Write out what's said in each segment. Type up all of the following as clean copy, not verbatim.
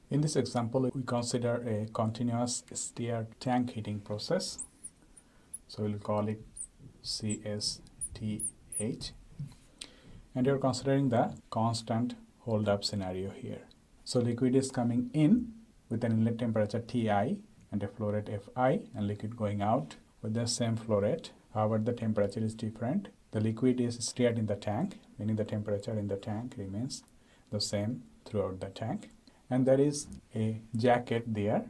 In this example, we consider a continuous Stair tank heating process. So we'll call it CSTH. And you're considering the constant hold-up scenario here. So liquid is coming in with an inlet temperature Ti and a flow rate Fi, and liquid going out with the same flow rate. However, the temperature is different. The liquid is stirred in the tank, meaning the temperature in the tank remains the same throughout the tank. And there is a jacket there.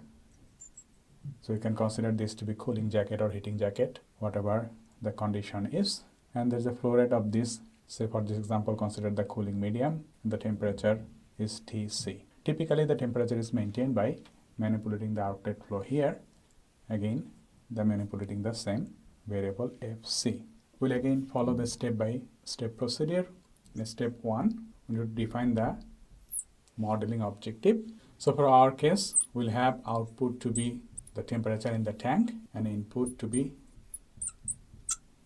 So you can consider this to be cooling jacket or heating jacket, whatever the condition is. And there's a flow rate of this. Say for this example, consider the cooling medium. The temperature is Tc. Typically, the temperature is maintained by manipulating the outlet flow here. Again, the manipulating the same variable Fc. We'll again follow the step-by-step procedure. In step 1, we will define the modeling objective. So for our case, we'll have output to be the temperature in the tank and input to be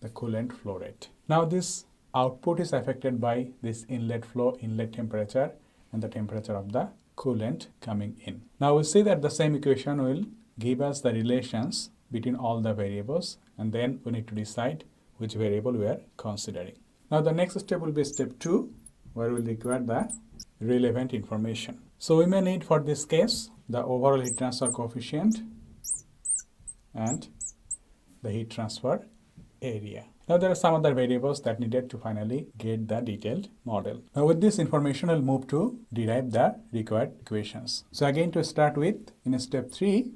the coolant flow rate. Now this output is affected by this inlet flow, inlet temperature, and the temperature of the coolant coming in. Now we see that the same equation will give us the relations between all the variables, and then we need to decide which variable we are considering. Now the next step will be step 2, where we'll require the relevant information. So we may need for this case the overall heat transfer coefficient and the heat transfer area. Now there are some other variables that needed to finally get the detailed model. Now with this information, I'll move to derive the required equations. So again, to start with, in step 3,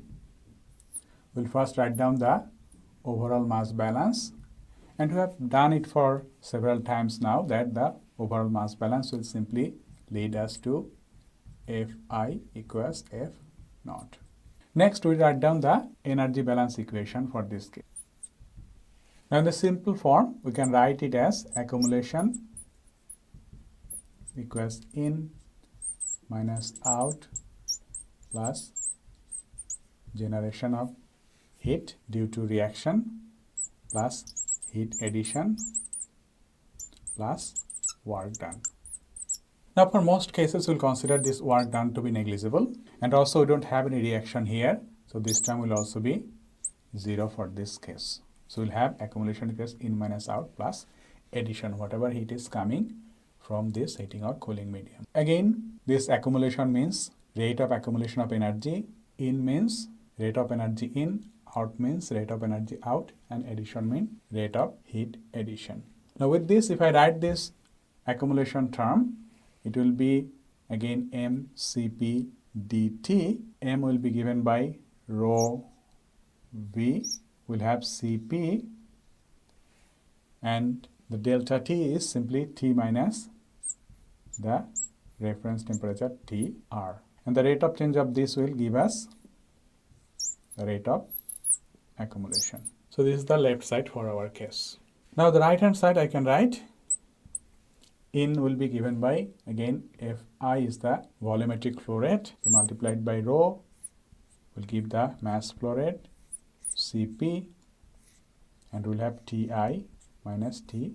we'll first write down the overall mass balance. And we have done it for several times now, that the overall mass balance will simply lead us to Fi equals F naught. Next, we write down the energy balance equation for this case. Now in the simple form, we can write it as accumulation equals in minus out plus generation of heat due to reaction plus heat addition plus work done. Now for most cases, we'll consider this work done to be negligible, and also we don't have any reaction here, so this term will also be 0 for this case. So we'll have accumulation equals in minus out plus addition, whatever heat is coming from this heating or cooling medium. Again, this accumulation means rate of accumulation of energy. In means rate of energy in, out means rate of energy out, and addition means rate of heat addition. Now with this, if I write this accumulation term, it will be again mCp dt. M will be given by rho V. We'll have Cp, and the delta T is simply T minus the reference temperature Tr. And the rate of change of this will give us the rate of accumulation. So this is the left side for our case. Now the right hand side I can write in will be given by, again, Fi is the volumetric flow rate, multiplied by rho will give the mass flow rate, Cp, and we'll have Ti minus T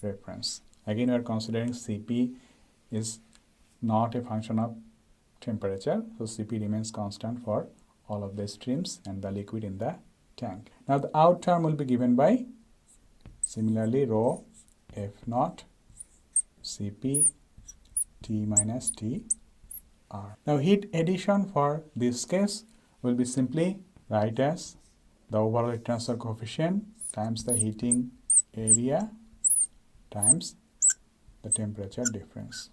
reference. Again, we are considering Cp is not a function of temperature, so Cp remains constant for all of the streams and the liquid in the tank. Now the out term will be given by, similarly, rho F naught Cp T minus Tr. Now heat addition for this case will be simply write as the overall heat transfer coefficient times the heating area times the temperature difference.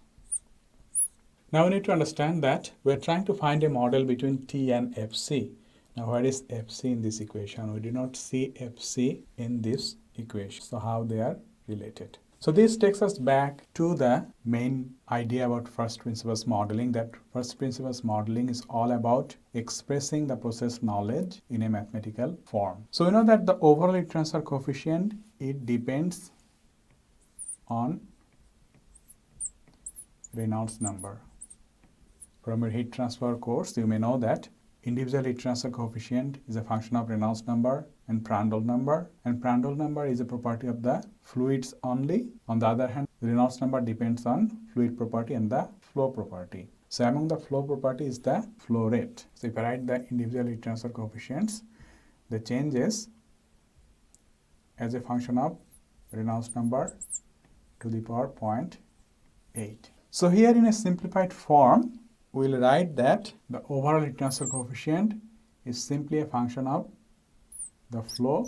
Now we need to understand that we are trying to find a model between T and Fc. Now where is Fc in this equation? We do not see Fc in this equation. So how they are related? So this takes us back to the main idea about first principles modeling, that first principles modeling is all about expressing the process knowledge in a mathematical form. So we know that the overall heat transfer coefficient, it depends on Reynolds number. From your heat transfer course, you may know that individual heat transfer coefficient is a function of Reynolds number and Prandtl number, and Prandtl number is a property of the fluids only. On the other hand, Reynolds number depends on fluid property and the flow property. So among the flow property is the flow rate. So if I write the individual heat transfer coefficients, the changes as a function of Reynolds number to the power 0.8. So here in a simplified form, we will write that the overall heat transfer coefficient is simply a function of the flow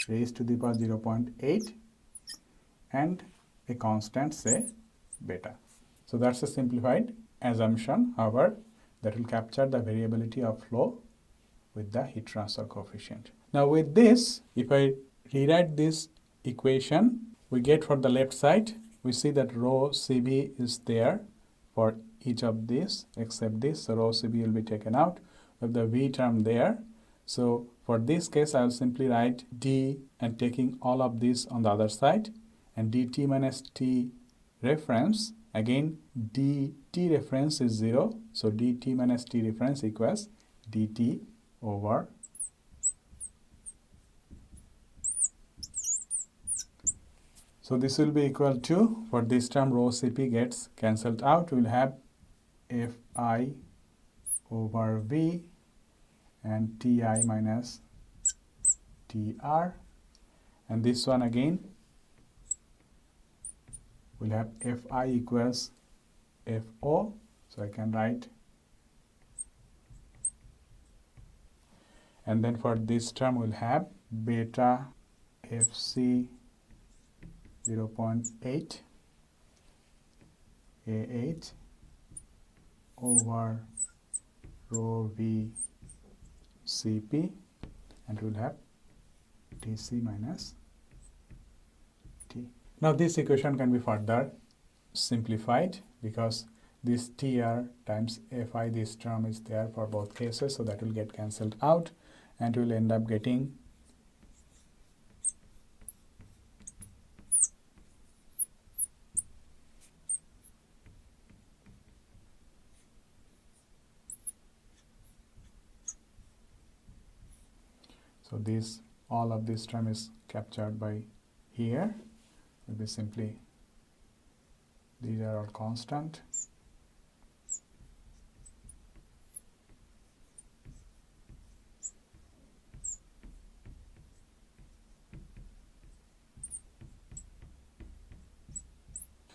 raised to the power 0.8 and a constant, say, beta. So that's a simplified assumption. However, that will capture the variability of flow with the heat transfer coefficient. Now with this, if I rewrite this equation, we get for the left side, we see that rho Cv is there for each of these except this. So rho Cv will be taken out with the V term there. So for this case, I will simply write d and taking all of this on the other side, and dt minus t reference, again dt reference is 0. So dt minus t reference equals dt over so this will be equal to, for this term rho Cp gets cancelled out, we will have Fi over V and Ti minus Tr, and this one again we'll have Fi equals Fo, so I can write, and then for this term we'll have beta Fc 0.8 A8 over rho V Cp, and we'll have Tc minus T. Now this equation can be further simplified because this Tr times Fi, this term is there for both cases, so that will get cancelled out and we'll end up getting so this, all of this term is captured by here, will be simply, these are all constant.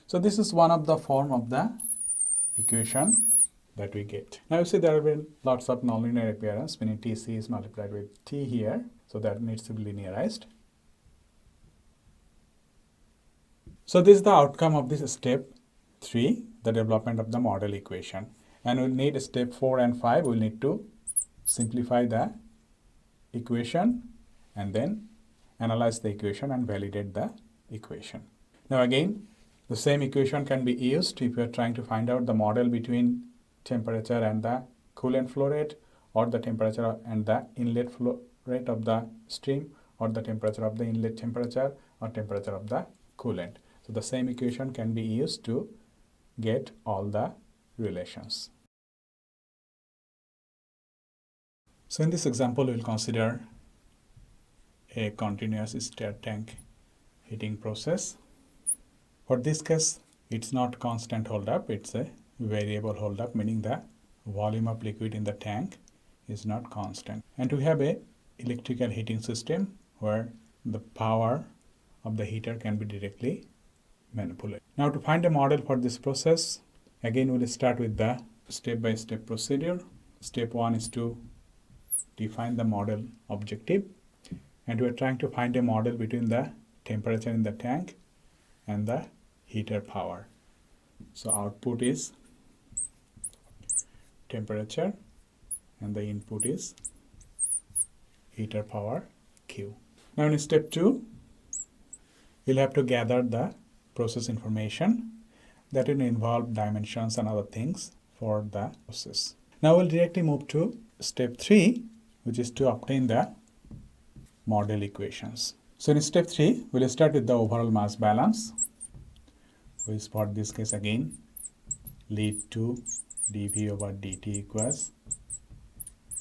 So this is one of the form of the equation that we get. Now you see there have been lots of nonlinear appearance, meaning Tc is multiplied with T here, so that needs to be linearized. So this is the outcome of this step 3, the development of the model equation. And we'll need step 4 and 5, we'll need to simplify the equation and then analyze the equation and validate the equation. Now again, the same equation can be used if you are trying to find out the model between temperature and the coolant flow rate, or the temperature and the inlet flow rate of the stream, or the temperature of the inlet temperature, or temperature of the coolant. So the same equation can be used to get all the relations. So in this example, we will consider a continuous Stair tank heating process. For this case, it's not constant hold-up, it's a variable hold-up, meaning the volume of liquid in the tank is not constant. And we have a electrical heating system where the power of the heater can be directly manipulated. Now to find a model for this process, again we'll start with the step-by-step procedure. Step 1 is to define the model objective, and we're trying to find a model between the temperature in the tank and the heater power. So output is temperature and the input is heater power Q. Now in step 2, we'll have to gather the process information that will involve dimensions and other things for the process. Now we'll directly move to step 3, which is to obtain the model equations. So in step 3, we'll start with the overall mass balance, which for this case again lead to dV over dt equals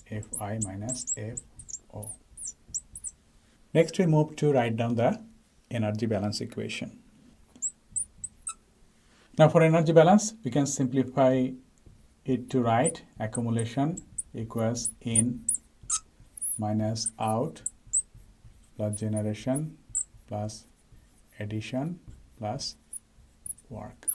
Fi minus Fo. Next we move to write down the energy balance equation. Now for energy balance, we can simplify it to write accumulation equals in minus out plus generation plus addition plus work.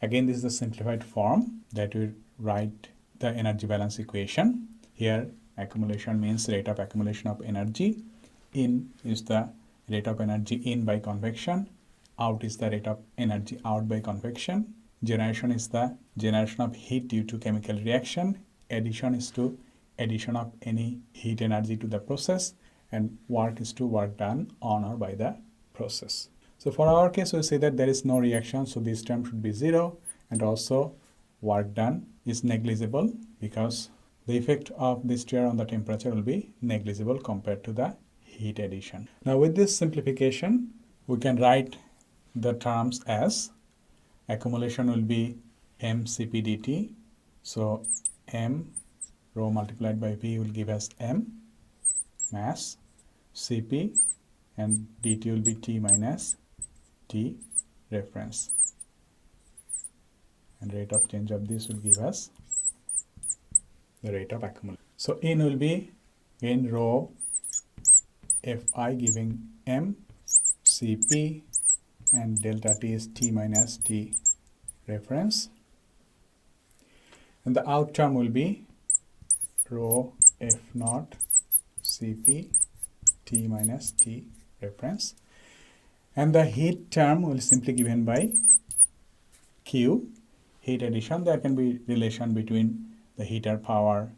Again, this is the simplified form that we write the energy balance equation. Here accumulation means rate of accumulation of energy. In is the rate of energy in by convection. Out is the rate of energy out by convection. Generation is the generation of heat due to chemical reaction. Addition is to addition of any heat energy to the process, and work is to work done on or by the process. So for our case, we say that there is no reaction, so this term should be 0, and also work done is negligible because the effect of this Stair on the temperature will be negligible compared to the heat addition. Now with this simplification, we can write the terms as accumulation will be mCp dt. So m rho multiplied by v will give us m mass Cp, and dt will be T minus T reference, and rate of change of this will give us the rate of accumulation. So in will be in rho Fi giving m Cp, and delta T is T minus T reference, and the out term will be rho F naught Cp T minus T reference, and the heat term will simply given by Q, heat addition. There can be relation between the heater power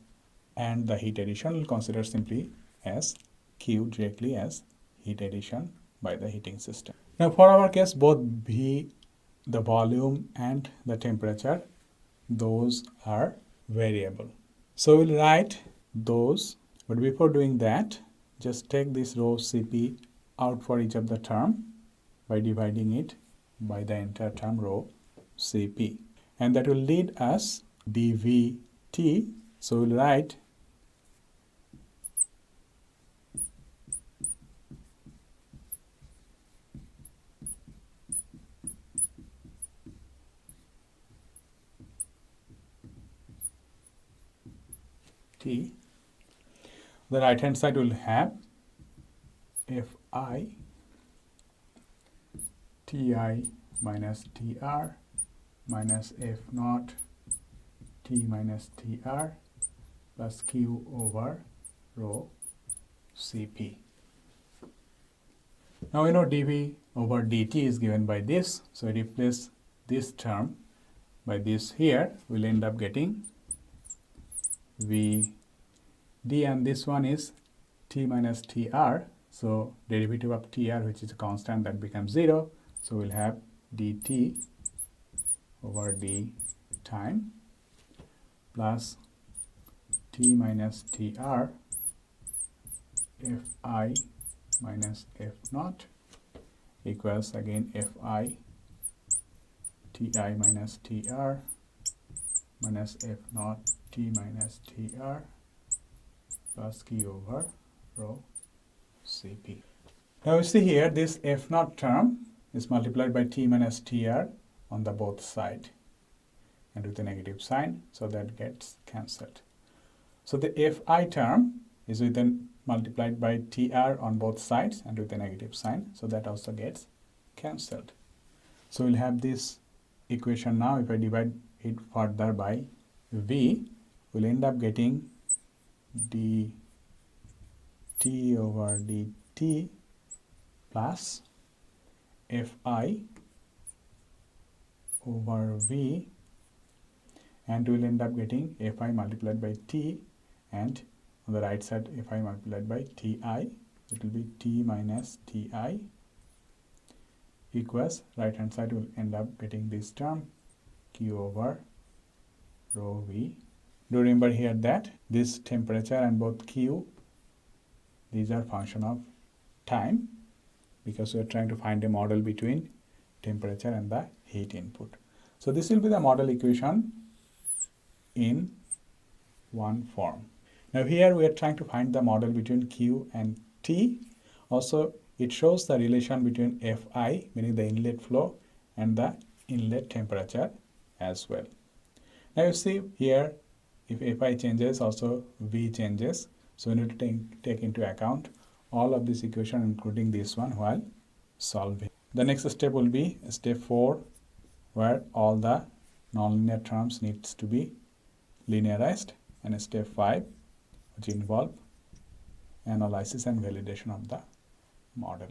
and the heat addition. We'll consider simply as Q directly as heat addition by the heating system. Now for our case, both V, the volume, and the temperature, those are variable. So we'll write those, but before doing that, just take this rho Cp out for each of the term by dividing it by the entire term rho Cp, and that will lead us dVT. So we'll write T. The right hand side will have Fi Ti minus Tr minus F naught T minus Tr plus Q over rho Cp. Now we know dV over dt is given by this, so replace this term by this here, we'll end up getting V d, and this one is T minus Tr, so derivative of Tr, which is a constant, that becomes 0, so we'll have dt over d time plus T minus Tr Fi minus F naught equals again Fi Ti minus Tr minus F naught T minus Tr plus Q over rho Cp. Now you see here, this F naught term is multiplied by T minus Tr on the both side and with a negative sign, so that gets cancelled. So the Fi term is multiplied by Tr on both sides and with a negative sign, so that also gets cancelled. So we'll have this equation now. If I divide it further by V, we'll end up getting dt over dt plus Fi over V, and we'll end up getting Fi multiplied by T, and on the right side Fi multiplied by Ti, it will be T minus Ti equals, right hand side will end up getting this term Q over rho V. Do remember here that this temperature and both Q, these are function of time, because we are trying to find a model between temperature and the heat input. So this will be the model equation in one form. Now here we are trying to find the model between Q and T. Also it shows the relation between Fi, meaning the inlet flow, and the inlet temperature as well. Now you see here, if I changes, also V changes. So we need to take into account all of this equation, including this one, while solving. The next step will be step 4, where all the nonlinear terms needs to be linearized, and step 5, which involve analysis and validation of the model.